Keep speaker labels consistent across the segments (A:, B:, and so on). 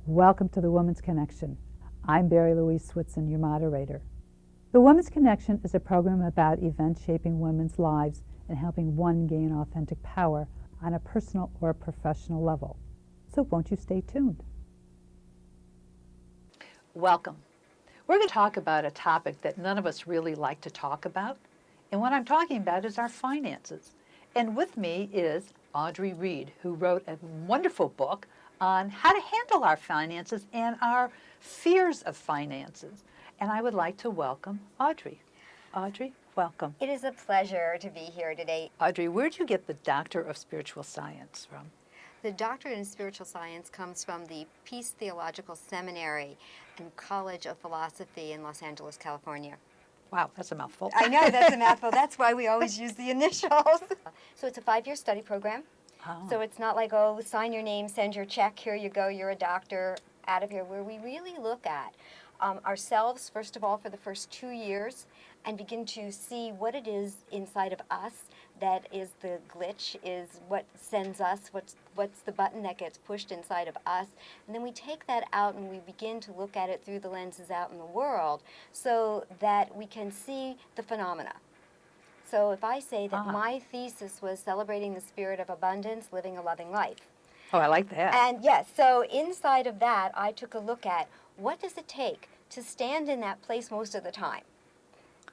A: Welcome to the Woman's Connection. I'm Barrie-Louise Switzen, your moderator. The Woman's Connection is a program about events shaping women's lives and helping one gain authentic power on a personal or professional level. So won't you stay tuned?
B: Welcome. We're going to talk about a topic that none of us really like to talk about. And what I'm talking about is our finances. And with me is Audrey Reed, who wrote a wonderful book on how to handle our finances and our fears of finances. And I would like to welcome Audrey. Audrey, welcome.
C: It is a pleasure to be here today.
B: Audrey, where'd you get the Doctor of Spiritual Science from?
C: The doctorate in spiritual science comes from the Peace Theological Seminary and College of Philosophy in Los Angeles, California.
B: Wow, that's a mouthful.
C: I know, that's a mouthful. That's why we always use the initials. So it's a 5-year study program.
B: Oh.
C: So it's not like, oh, sign your name, send your check, here you go, you're a doctor, out of here. Where we really look at ourselves, first of all, for the first 2 years, and begin to see what it is inside of us that is the glitch, is what sends us, what's the button that gets pushed inside of us. And then we take that out and we begin to look at it through the lenses out in the world so that we can see the phenomena. So if I say that my thesis was celebrating the spirit of abundance, living a loving life.
B: Oh, I like that.
C: And yes, so inside of that, I took a look at what does it take to stand in that place most of the time.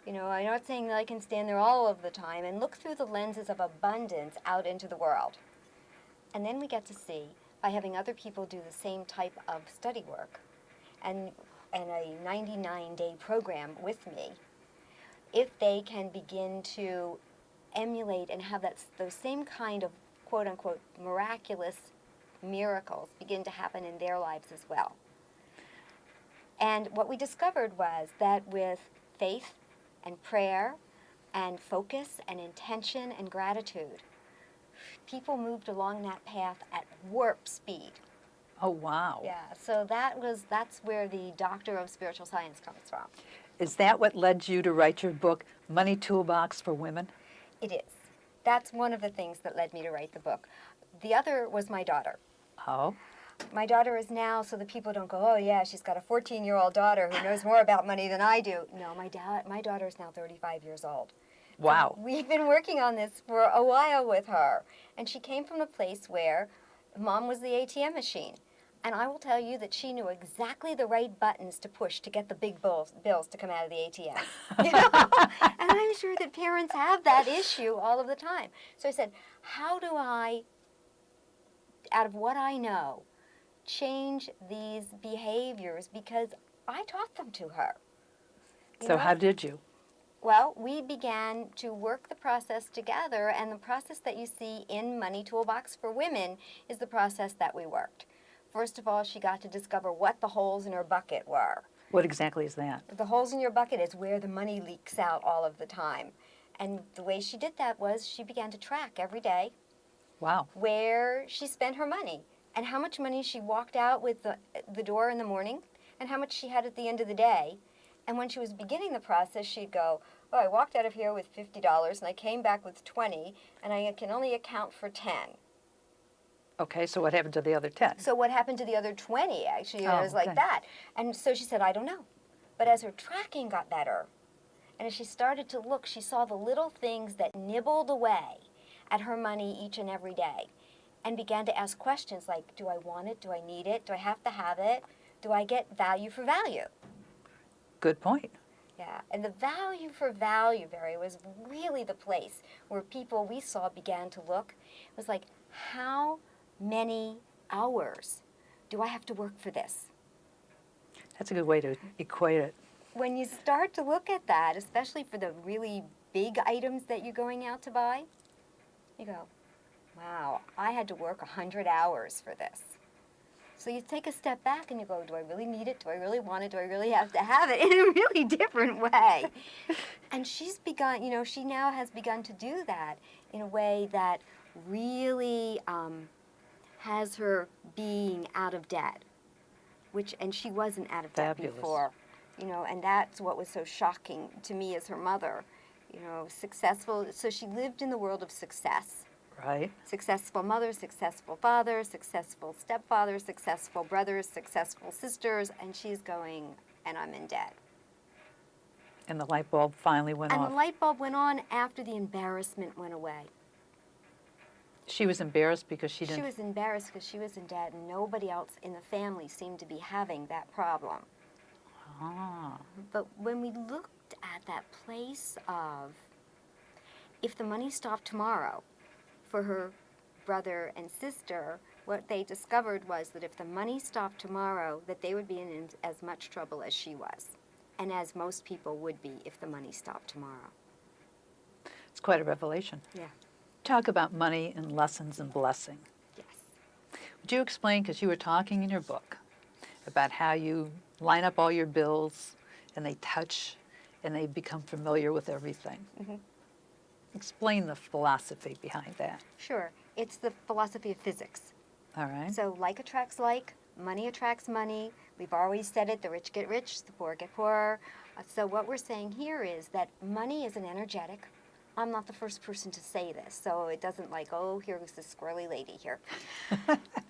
C: You know, I'm not saying that I can stand there all of the time, and look through the lenses of abundance out into the world. And then we get to see, by having other people do the same type of study work and a 99-day program with me, if they can begin to emulate and have those same kind of quote-unquote miraculous miracles begin to happen in their lives as well. And what we discovered was that with faith and prayer and focus and intention and gratitude, people moved along that path at warp speed.
B: Oh, wow.
C: Yeah, so that's where the Doctor of Spiritual Science comes from.
B: Is that what led you to write your book, Money Toolbox for Women?
C: It is. That's one of the things that led me to write the book. The other was my daughter.
B: Oh.
C: My daughter is now, so that people don't go, oh yeah, she's got a 14-year-old daughter who knows more about money than I do. No, my daughter is now 35 years old.
B: Wow.
C: So we've been working on this for a while with her. And she came from a place where Mom was the ATM machine. And I will tell you that she knew exactly the right buttons to push to get the big bills to come out of the ATM. You know? And I'm sure that parents have that issue all of the time. So I said, how do I, out of what I know, change these behaviors? Because I taught them to her.
B: So how did you?
C: Well, we began to work the process together, and the process that you see in Money Toolbox for Women is the process that we worked. First of all, she got to discover what the holes in her bucket were.
B: What exactly is that?
C: The holes in your bucket is where the money leaks out all of the time. And the way she did that was she began to track every day
B: Wow.
C: where she spent her money and how much money she walked out with the door in the morning and how much she had at the end of the day. And when she was beginning the process, she'd go, oh, I walked out of here with $50 and I came back with 20 and I can only account for 10.
B: Okay, so what happened to the other 10?
C: So what happened to the other 20, actually? It was like
B: okay.
C: that. And so she said, I don't know. But as her tracking got better, and as she started to look, she saw the little things that nibbled away at her money each and every day and began to ask questions like, do I want it? Do I need it? Do I have to have it? Do I get value for value?
B: Good point.
C: Yeah, and the value for value, Barry, was really the place where people we saw began to look. It was like, how many hours do I have to work for this?
B: That's a good way to equate it.
C: When you start to look at that, especially for the really big items that you're going out to buy, you go, wow, I had to work 100 hours for this. So you take a step back and you go, do I really need it? Do I really want it? Do I really have to have it? In a really different way. And she's begun, she now has begun to do that in a way that really has her being out of debt, and she wasn't out of debt before, and that's what was so shocking to me as her mother, successful. So she lived in the world of success,
B: Right.
C: Successful mothers, successful fathers, successful stepfathers, successful brothers, successful sisters, and she's going, and I'm in debt.
B: And the light bulb finally went
C: And
B: off.
C: the light bulb went on after the embarrassment went away.
B: She was embarrassed because she didn't.
C: She was embarrassed because she was in debt, and nobody else in the family seemed to be having that problem.
B: Ah.
C: But when we looked at that place of, if the money stopped tomorrow for her brother and sister, what they discovered was that if the money stopped tomorrow, that they would be in as much trouble as she was, and as most people would be if the money stopped tomorrow.
B: It's quite a revelation.
C: Yeah.
B: Talk about money and lessons and blessing.
C: Yes.
B: Would you explain, because you were talking in your book about how you line up all your bills and they touch and they become familiar with everything.
C: Mhm.
B: Explain the philosophy behind that.
C: Sure. It's the philosophy of physics.
B: All right.
C: So like attracts like, money attracts money. We've always said it, the rich get rich, the poor get poorer. So what we're saying here is that money is an energetic. I'm not the first person to say this, so it doesn't like, oh, here's this squirrely lady here.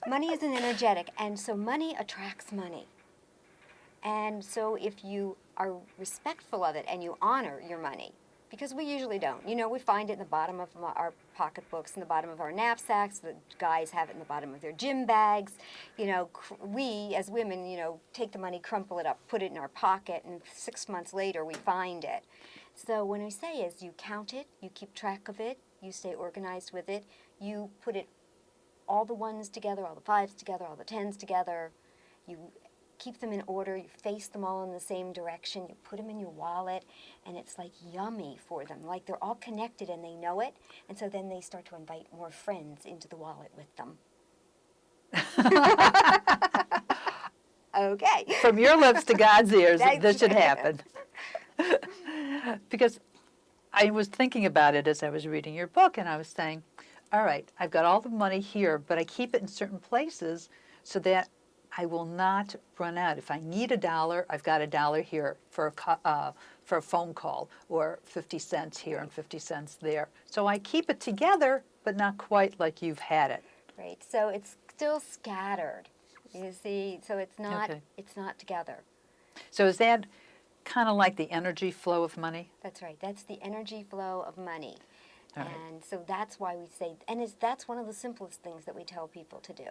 C: Money is an energetic, and so money attracts money. And so if you are respectful of it and you honor your money, because we usually don't. You know, we find it in the bottom of our pocketbooks, in the bottom of our knapsacks. The guys have it in the bottom of their gym bags. You know, we as women, you know, take the money, crumple it up, put it in our pocket, and 6 months later we find it. So when we say is you count it, you keep track of it, you stay organized with it, you put it all the ones together, all the fives together, all the tens together, you keep them in order, you face them all in the same direction, you put them in your wallet, and it's like yummy for them. Like they're all connected and they know it, and so then they start to invite more friends into the wallet with them. Okay.
B: From your lips to God's ears,
C: That's
B: this should
C: right.
B: happen. Because I was thinking about it as I was reading your book, and I was saying, all right, I've got all the money here, but I keep it in certain places so that I will not run out. If I need $1, I've got $1 here for a phone call, or 50 cents here and 50 cents there. So I keep it together, but not quite like you've had it.
C: Right. So it's still scattered. You see, so it's not
B: Okay.
C: it's not together.
B: So is that kind of like the energy flow of money?
C: That's right. That's the energy flow of money.
B: All right.
C: And so that's why we say, and that's one of the simplest things that we tell people to do.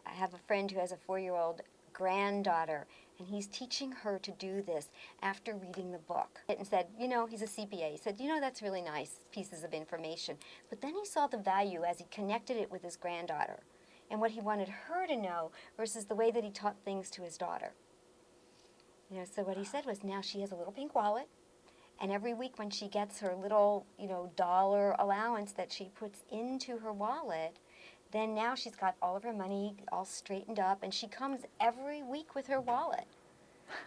C: I have a friend who has a 4-year-old granddaughter, and he's teaching her to do this after reading the book. And said, you know, he's a CPA. He said, you know, that's really nice pieces of information. But then he saw the value as he connected it with his granddaughter and what he wanted her to know versus the way that he taught things to his daughter. You know, so what he said was, now she has a little pink wallet, and every week when she gets her little, you know, dollar allowance that she puts into her wallet, then now she's got all of her money all straightened up, and she comes every week with her wallet.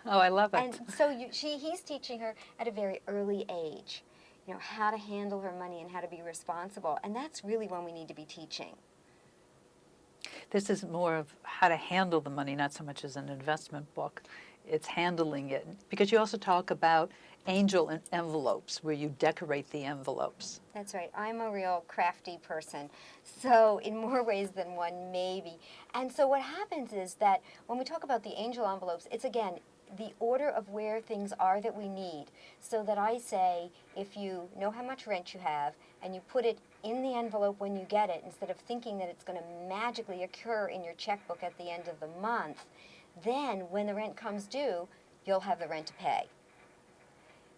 B: Oh, I love it.
C: And so he's teaching her at a very early age, you know, how to handle her money and how to be responsible. And that's really when we need to be teaching.
B: This is more of how to handle the money, not so much as an investment book. It's handling it. Because you also talk about angel envelopes, where you decorate the envelopes.
C: That's right. I'm a real crafty person. So in more ways than one, maybe. And so what happens is that when we talk about the angel envelopes, it's again the order of where things are that we need. So that I say, if you know how much rent you have and you put it in the envelope when you get it, instead of thinking that it's going to magically occur in your checkbook at the end of the month, then when the rent comes due, you'll have the rent to pay.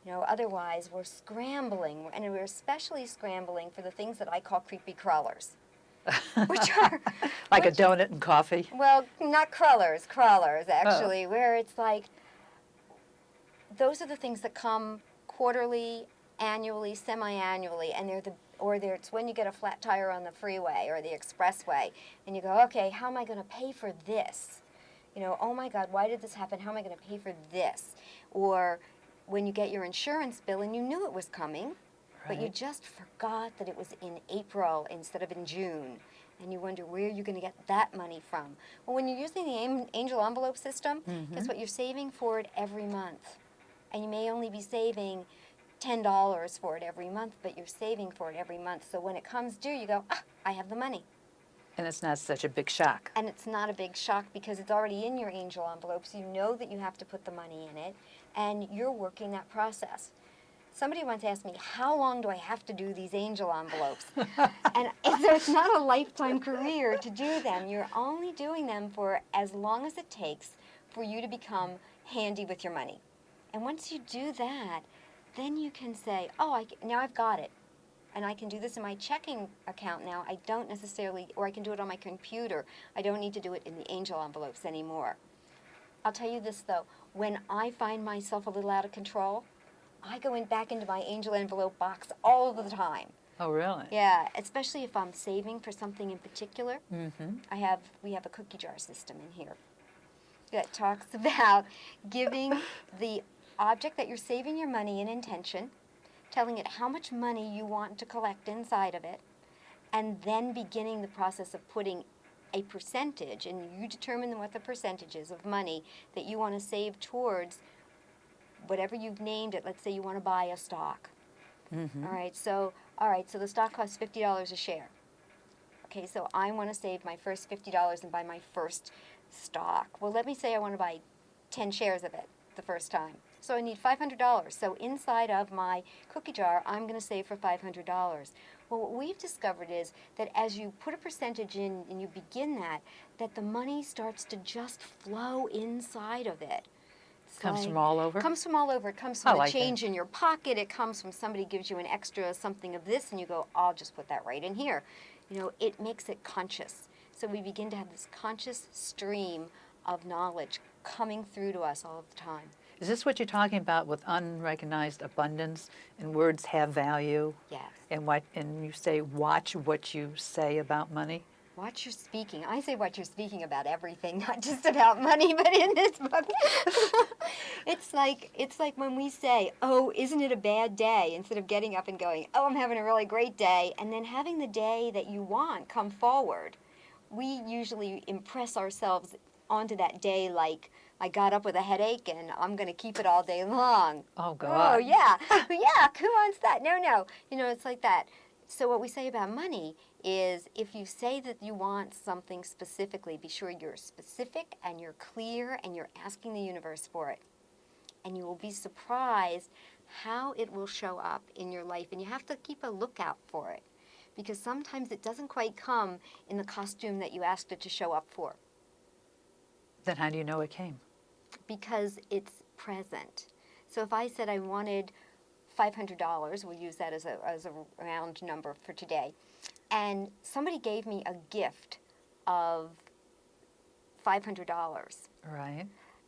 C: You know, otherwise we're scrambling, and we're especially scrambling for the things that I call creepy crawlers, which are
B: Like a donut and coffee.
C: well, not crawlers actually, where it's like those are the things that come quarterly, annually, semi-annually, and it's when you get a flat tire on the freeway or the expressway, and you go, okay, how am I going to pay for this? You know, oh my God, why did this happen? How am I going to pay for this? Or when you get your insurance bill and you knew it was coming, but you
B: Right.
C: just forgot that it was in April instead of in June. And you wonder, where are you going to get that money from? Well, when you're using the angel envelope system, guess what? You're saving for it every month. And you may only be saving $10 for it every month, but you're saving for it every month. So when it comes due, you go, I have the money.
B: And it's not such a big shock.
C: And it's not a big shock because it's already in your angel envelope, so you know that you have to put the money in it, and you're working that process. Somebody once asked me, how long do I have to do these angel envelopes? And so it's not a lifetime career to do them. You're only doing them for as long as it takes for you to become handy with your money. And once you do that, then you can say, now I've got it. And I can do this in my checking account now. I don't necessarily, or I can do it on my computer. I don't need to do it in the angel envelopes anymore. I'll tell you this though, when I find myself a little out of control, I go back into my angel envelope box all the time.
B: Oh, really?
C: Yeah, especially if I'm saving for something in particular.
B: Mm-hmm.
C: We have a cookie jar system in here that talks about giving the object that you're saving your money in intention, telling it how much money you want to collect inside of it, and then beginning the process of putting a percentage, and you determine what the percentage is of money that you want to save towards whatever you've named it. Let's say you want to buy a stock.
B: Mm-hmm.
C: All right, so the stock costs $50 a share. Okay, so I want to save my first $50 and buy my first stock. Well, let me say I want to buy 10 shares of it the first time. So I need $500. So inside of my cookie jar, I'm going to save for $500. Well, what we've discovered is that as you put a percentage in and you begin that the money starts to just flow inside of it.
B: Comes from all over?
C: Comes from all over. It comes from
B: like
C: a change in your pocket. It comes from somebody gives you an extra something of this, and you go, I'll just put that right in here. You know, it makes it conscious. So we begin to have this conscious stream of knowledge coming through to us all the time.
B: Is this what you're talking about with unrecognized abundance and words have value?
C: Yes.
B: And you say watch what you say about money?
C: Watch your speaking. I say watch your speaking about everything, not just about money, but in this book. It's like when we say, oh, isn't it a bad day? Instead of getting up and going, oh, I'm having a really great day, and then having the day that you want come forward. We usually impress ourselves onto that day like, I got up with a headache and I'm going to keep it all day long.
B: Oh, God.
C: Oh, yeah. Yeah, who wants that? No. You know, it's like that. So what we say about money is if you say that you want something specifically, be sure you're specific and you're clear and you're asking the universe for it. And you will be surprised how it will show up in your life. And you have to keep a lookout for it because sometimes it doesn't quite come in the costume that you asked it to show up for.
B: Then how do you know it came?
C: Because it's present. So if I said I wanted $500, we'll use that as a round number for today, and somebody gave me a gift of $500,
B: Right.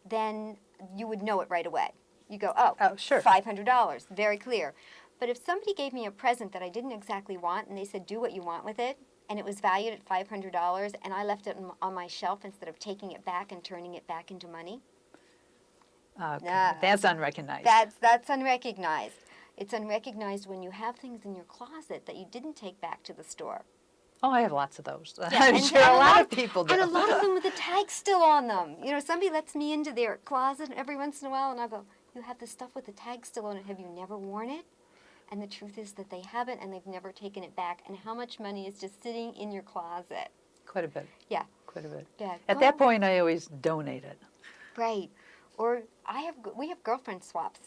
C: then you would know it right away. You go, oh,
B: sure.
C: $500, very clear. But if somebody gave me a present that I didn't exactly want, and they said, do what you want with it, and it was valued at $500, and I left it on my shelf instead of taking it back and turning it back into money,
B: Okay. That's unrecognized.
C: That's unrecognized. It's unrecognized when you have things in your closet that you didn't take back to the store.
B: Oh, I have lots of those.
C: Yeah,
B: I'm sure a lot of people do.
C: And a lot of them with the tag still on them. You know, somebody lets me into their closet every once in a while, and I go, you have this stuff with the tag still on it. Have you never worn it? And the truth is that they haven't, and they've never taken it back. And how much money is just sitting in your closet?
B: Quite a bit.
C: Yeah.
B: Quite a bit.
C: Yeah.
B: At that point, I always donate it.
C: Right. Or we have girlfriend swaps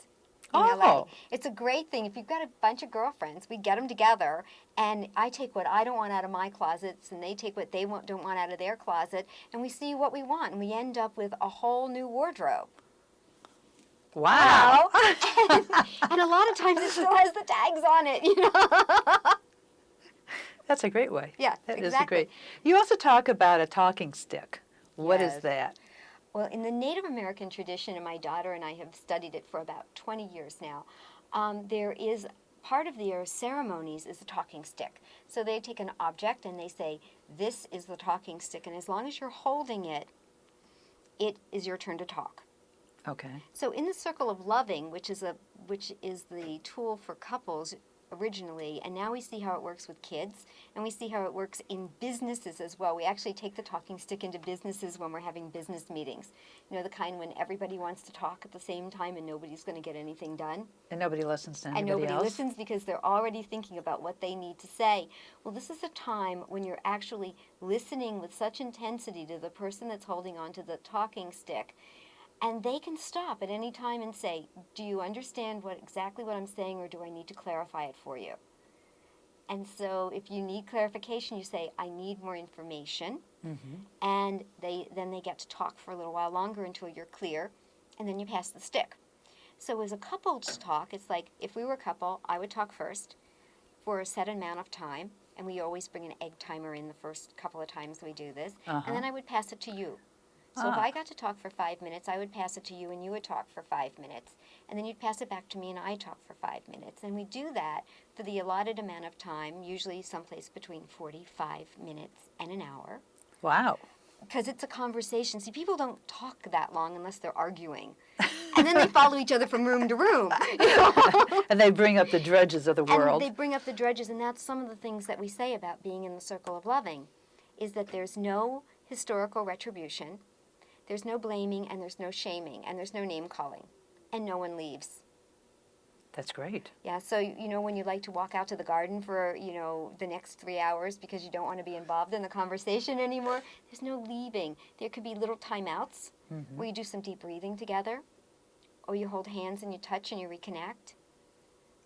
C: in
B: Oh.
C: LA. It's a great thing. If you've got a bunch of girlfriends, we get them together, and I take what I don't want out of my closets, and they take what they don't want out of their closet, and we see what we want, and we end up with a whole new wardrobe.
B: Wow.
C: And a lot of times it still has the tags on it, you know.
B: That's a great way.
C: Yeah,
B: That is
C: exactly.
B: a great. You also talk about a talking stick. What is
C: Yes.
B: that?
C: Well, in the Native American tradition, and my daughter and I have studied it for about 20 years now, there is part of their ceremonies is a talking stick. So they take an object and they say, this is the talking stick, and as long as you're holding it, it is your turn to talk.
B: Okay.
C: So in the circle of loving, which is the tool for couples, originally, and now we see how it works with kids, and we see how it works in businesses as well. We actually take the talking stick into businesses when we're having business meetings. You know, the kind when everybody wants to talk at the same time and nobody's going to get anything done.
B: And nobody listens to anybody
C: And nobody
B: else.
C: listens because they're already thinking about what they need to say. Well, this is a time when you're actually listening with such intensity to the person that's holding on to the talking stick. And they can stop at any time and say, do you understand exactly what I'm saying, or do I need to clarify it for you? And so if you need clarification, you say, I need more information. And then they get to talk for a little while longer until you're clear, and then you pass the stick. So as a couples talk, it's like if we were a couple, I would talk first for a set amount of time, and we always bring an egg timer in the first couple of times we do this, and then I would pass it to you. So if I got to talk for 5 minutes, I would pass it to you and you would talk for 5 minutes. And then you'd pass it back to me and I'd talk for 5 minutes. And we do that for the allotted amount of time, usually someplace between 45 minutes and an hour.
B: Wow.
C: Because it's a conversation. See, people don't talk that long unless they're arguing. And then they follow each other from room to room. You know?
B: And they bring up the drudges of the world.
C: And they bring up the drudges, and that's some of the things that we say about being in the circle of loving, is that there's no historical retribution. There's no blaming, and there's no shaming, and there's no name-calling, and no one leaves.
B: That's great.
C: Yeah, so, you know, when you like to walk out to the garden for, you know, the next 3 hours because you don't want to be involved in the conversation anymore, there's no leaving. There could be little timeouts where you do some deep breathing together, or you hold hands and you touch and you reconnect.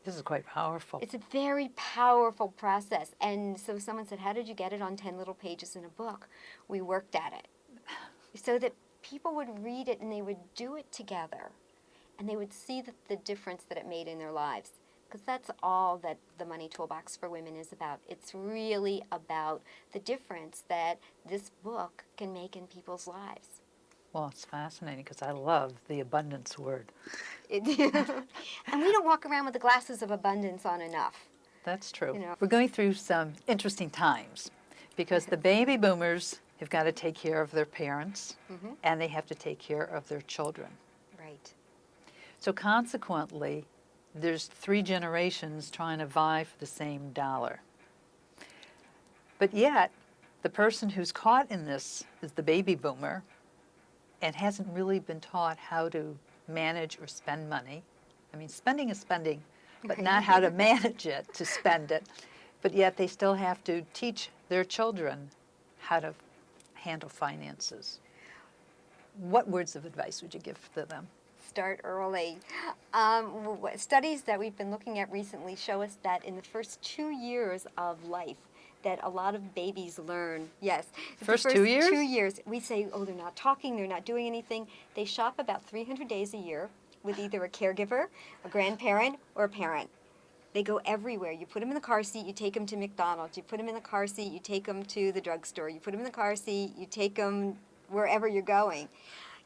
B: This is quite powerful.
C: It's a very powerful process. And so someone said, how did you get it on 10 little pages in a book? We worked at it so that people would read it and they would do it together, and they would see the difference that it made in their lives. Because that's all that the Money Toolbox for Women is about. It's really about the difference that this book can make in people's lives.
B: Well, it's fascinating because I love the abundance word.
C: And we don't walk around with the glasses of abundance on enough.
B: That's true.
C: You know.
B: We're going through some interesting times because the baby boomers have got to take care of their parents and they have to take care of their children.
C: Right.
B: So consequently, there's 3 generations trying to vie for the same dollar. But yet, the person who's caught in this is the baby boomer and hasn't really been taught how to manage or spend money. I mean, spending is spending, but not how to manage it, to spend it. But yet they still have to teach their children how to handle finances. What words of advice would you give to them?
C: Start early. Studies that we've been looking at recently show us that in the first 2 years of life, that a lot of babies learn. Yes.
B: First 2 years?
C: 2 years. We say, oh, they're not talking, they're not doing anything. They shop about 300 days a year with either a caregiver, a grandparent, or a parent. They go everywhere. You put them in the car seat, you take them to McDonald's. You put them in the car seat, you take them to the drugstore. You put them in the car seat, you take them wherever you're going.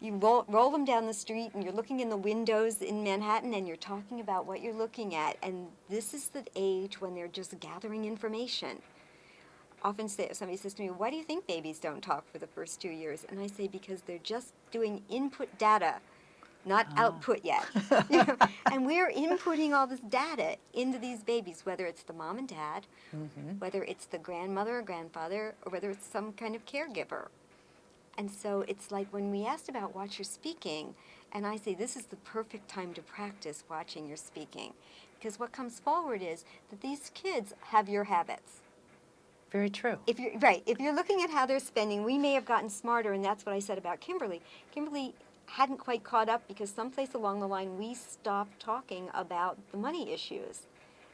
C: You roll them down the street, and you're looking in the windows in Manhattan, and you're talking about what you're looking at. And this is the age when they're just gathering information. Often somebody says to me, why do you think babies don't talk for the first 2 years? And I say, because they're just doing input data, not output yet. You know? And we're inputting all this data into these babies, whether it's the mom and dad, whether it's the grandmother or grandfather, or whether it's some kind of caregiver. And so it's like when we asked about watch your speaking, and I say this is the perfect time to practice watching your speaking. Because what comes forward is that these kids have your habits.
B: Very true.
C: If you're looking at how they're spending, we may have gotten smarter, and that's what I said about Kimberly. Kimberly hadn't quite caught up because someplace along the line we stopped talking about the money issues.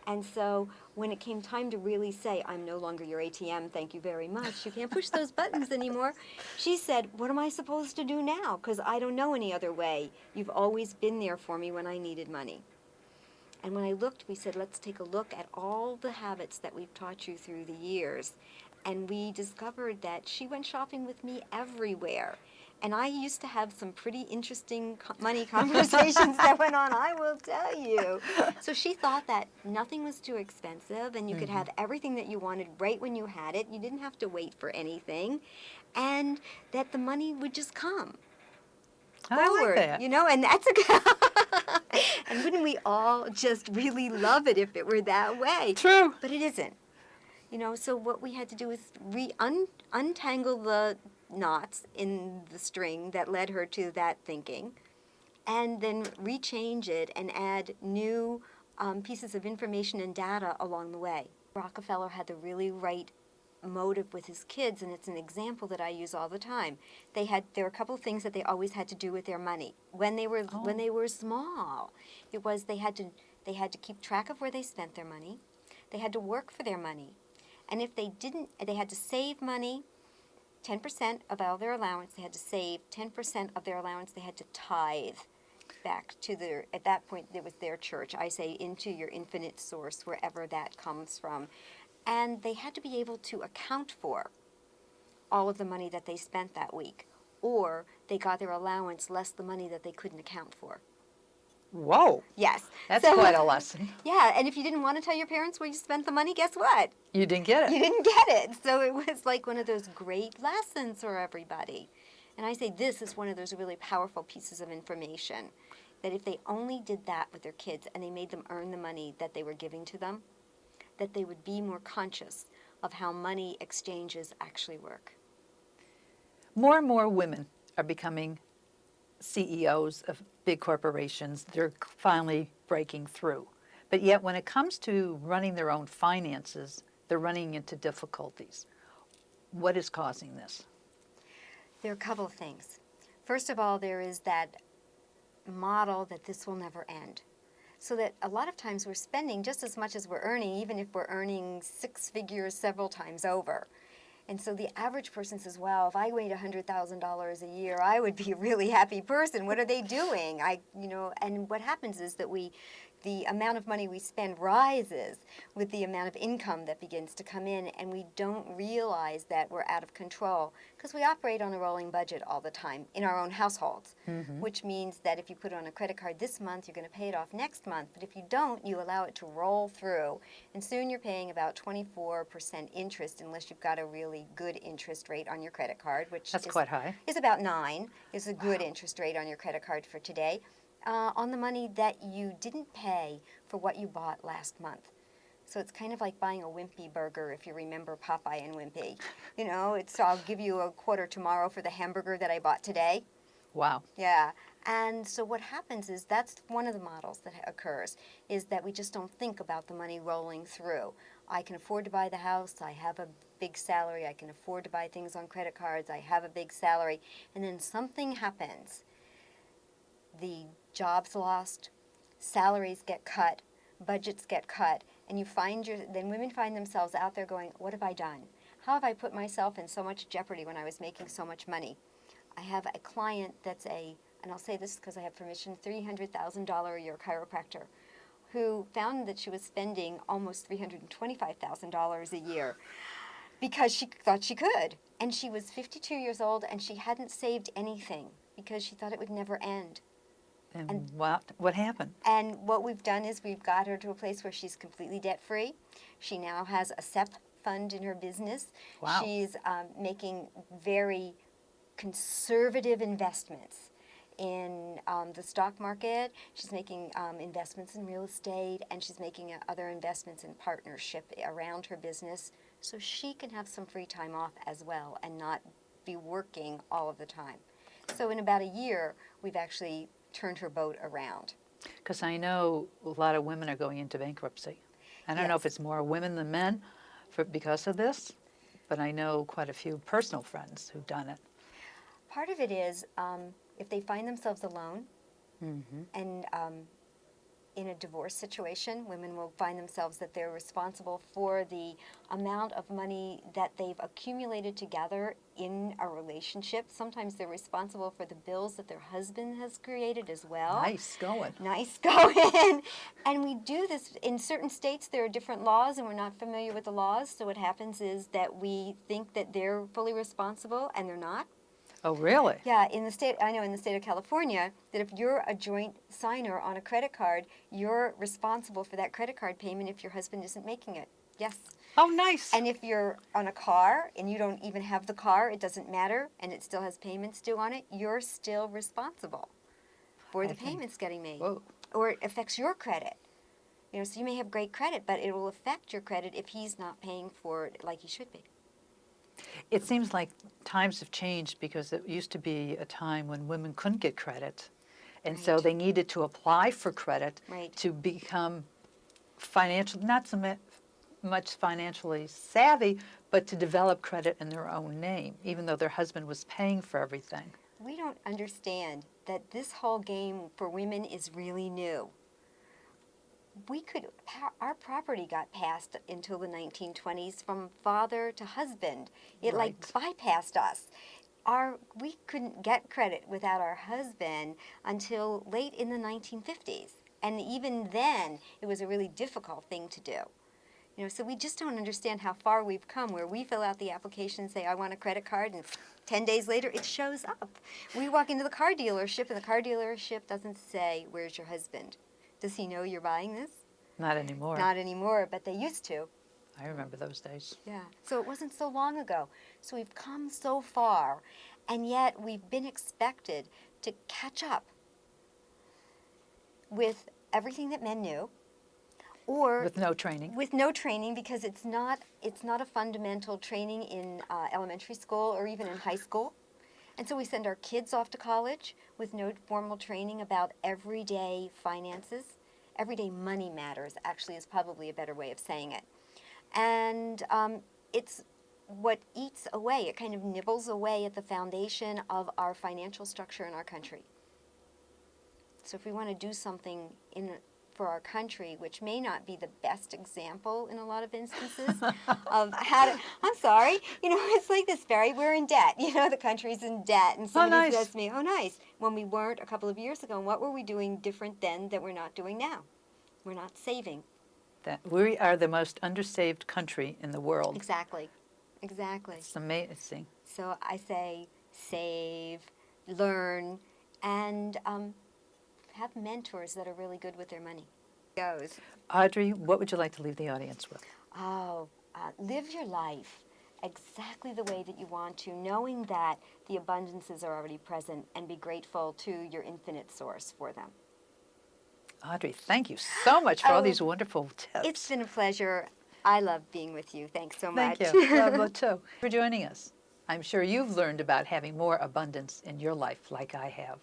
C: And so when it came time to really say, I'm no longer your ATM, thank you very much, you can't push those buttons anymore, she said, what am I supposed to do now? Because I don't know any other way. You've always been there for me when I needed money. And when I looked, we said, let's take a look at all the habits that we've taught you through the years. And we discovered that she went shopping with me everywhere. And I used to have some pretty interesting money conversations that went on, I will tell you. So she thought that nothing was too expensive and you could have everything that you wanted right when you had it. You didn't have to wait for anything. And that the money would just come
B: I
C: forward,
B: like that.
C: you know, and that's And wouldn't we all just really love it if it were that way?
B: True.
C: But it isn't. You know, so what we had to do is untangle the knots in the string that led her to that thinking, and then rechange it and add new pieces of information and data along the way. Rockefeller had the really right motive with his kids, and it's an example that I use all the time. There were a couple of things that they always had to do with their money when they were small. It was they had to keep track of where they spent their money. They had to work for their money. And if they didn't, they had to save money, 10% of all their allowance. They had to save 10% of their allowance. They had to tithe back to at that point, it was their church. I say into your infinite source, wherever that comes from. And they had to be able to account for all of the money that they spent that week. Or they got their allowance less the money that they couldn't account for.
B: Whoa.
C: Yes.
B: That's quite a lesson.
C: Yeah, and if you didn't want to tell your parents where you spent the money, guess what?
B: You didn't get it.
C: You didn't get it. So it was like one of those great lessons for everybody. And I say this is one of those really powerful pieces of information, that if they only did that with their kids and they made them earn the money that they were giving to them, that they would be more conscious of how money exchanges actually work.
B: More and more women are becoming CEOs of big corporations. They're finally breaking through. But yet when it comes to running their own finances, they're running into difficulties. What is causing this?
C: There are a couple of things. First of all, there is that model that this will never end. So that a lot of times we're spending just as much as we're earning, even if we're earning six figures several times over. And so the average person says, wow, if I made $100,000 a year, I would be a really happy person. What are they doing? And what happens is that the amount of money we spend rises with the amount of income that begins to come in, and we don't realize that we're out of control because we operate on a rolling budget all the time in our own households, which means that if you put on a credit card this month, you're going to pay it off next month. But if you don't, you allow it to roll through, and soon you're paying about 24% interest unless you've got a really good interest rate on your credit card, which
B: That's quite high.
C: is about 9, is a good interest rate on your credit card for today. On the money that you didn't pay for what you bought last month. So it's kind of like buying a Wimpy burger, if you remember Popeye and Wimpy. I'll give you a quarter tomorrow for the hamburger that I bought today.
B: Wow.
C: Yeah. And so what happens is that's one of the models that occurs, is that we just don't think about the money rolling through. I can afford to buy the house, I have a big salary, I can afford to buy things on credit cards, I have a big salary, and then something happens. The jobs lost, salaries get cut, budgets get cut, and then women find themselves out there going, what have I done? How have I put myself in so much jeopardy when I was making so much money? I have a client that's and I'll say this because I have permission, $300,000 a year chiropractor, who found that she was spending almost $325,000 a year because she thought she could. And she was 52 years old and she hadn't saved anything because she thought it would never end.
B: And what happened?
C: And what we've done is we've got her to a place where she's completely debt-free. She now has a SEP fund in her business.
B: Wow.
C: She's making very conservative investments in the stock market. She's making investments in real estate, and she's making other investments in partnership around her business so she can have some free time off as well and not be working all of the time. So in about a year, we've actually turned her boat around.
B: Because I know a lot of women are going into bankruptcy. I don't know if it's more women than men because of this, but I know quite a few personal friends who've done it.
C: Part of it is if they find themselves alone and in a divorce situation, women will find themselves that they're responsible for the amount of money that they've accumulated together in a relationship. Sometimes they're responsible for the bills that their husband has created as well.
B: Nice going.
C: Nice going. And we do this in certain states. There are different laws, and we're not familiar with the laws. So what happens is that we think that they're fully responsible, and they're not.
B: Oh, really?
C: Yeah, I know in the state of California that if you're a joint signer on a credit card, you're responsible for that credit card payment if your husband isn't making it. Yes.
B: Oh, nice.
C: And if you're on a car and you don't even have the car, it doesn't matter, and it still has payments due on it, you're still responsible for the payments getting made.
B: Whoa.
C: or it affects your credit. You know, so you may have great credit, but it will affect your credit if he's not paying for it like he should be.
B: It seems like times have changed because it used to be a time when women couldn't get credit. And so
C: Right.
B: they needed to apply for credit
C: Right.
B: to become not so much financially savvy, but to develop credit in their own name, even though their husband was paying for everything.
C: We don't understand that this whole game for women is really new. Our property got passed until the 1920s from father to husband. It like bypassed us. We couldn't get credit without our husband until late in the 1950s. And even then, it was a really difficult thing to do. You know, so we just don't understand how far we've come, where we fill out the application and say, I want a credit card, and 10 days later, it shows up. We walk into the car dealership, and the car dealership doesn't say, where's your husband? Does he know you're buying this?
B: Not anymore.
C: Not anymore, but they used to.
B: I remember those days.
C: Yeah. So it wasn't so long ago. So we've come so far, and yet we've been expected to catch up with everything that men knew, or
B: With no training.
C: with no training, because it's not a fundamental training in elementary school or even in high school. And so we send our kids off to college with no formal training about everyday finances. Everyday money matters, actually, is probably a better way of saying it. And it's what eats away, it kind of nibbles away at the foundation of our financial structure in our country. So if we want to do something for our country, which may not be the best example in a lot of instances of how to, I'm sorry, you know, it's like this, Barry, we're in debt. You know, the country's in debt. And somebody says to me, oh, nice, when we weren't a couple of years ago. And what were we doing different then that we're not doing now? We're not saving.
B: That we are the most undersaved country in the world.
C: Exactly. Exactly.
B: It's amazing.
C: So I say save, learn, and have mentors that are really good with their money. Goes.
B: Audrey, what would you like to leave the audience with?
C: Live your life exactly the way that you want to, knowing that the abundances are already present, and be grateful to your infinite source for them.
B: Audrey, thank you so much for all these wonderful tips.
C: It's been a pleasure. I love being with you. Thanks so much.
B: Thank you. Love you too. For joining us. I'm sure you've learned about having more abundance in your life like I have.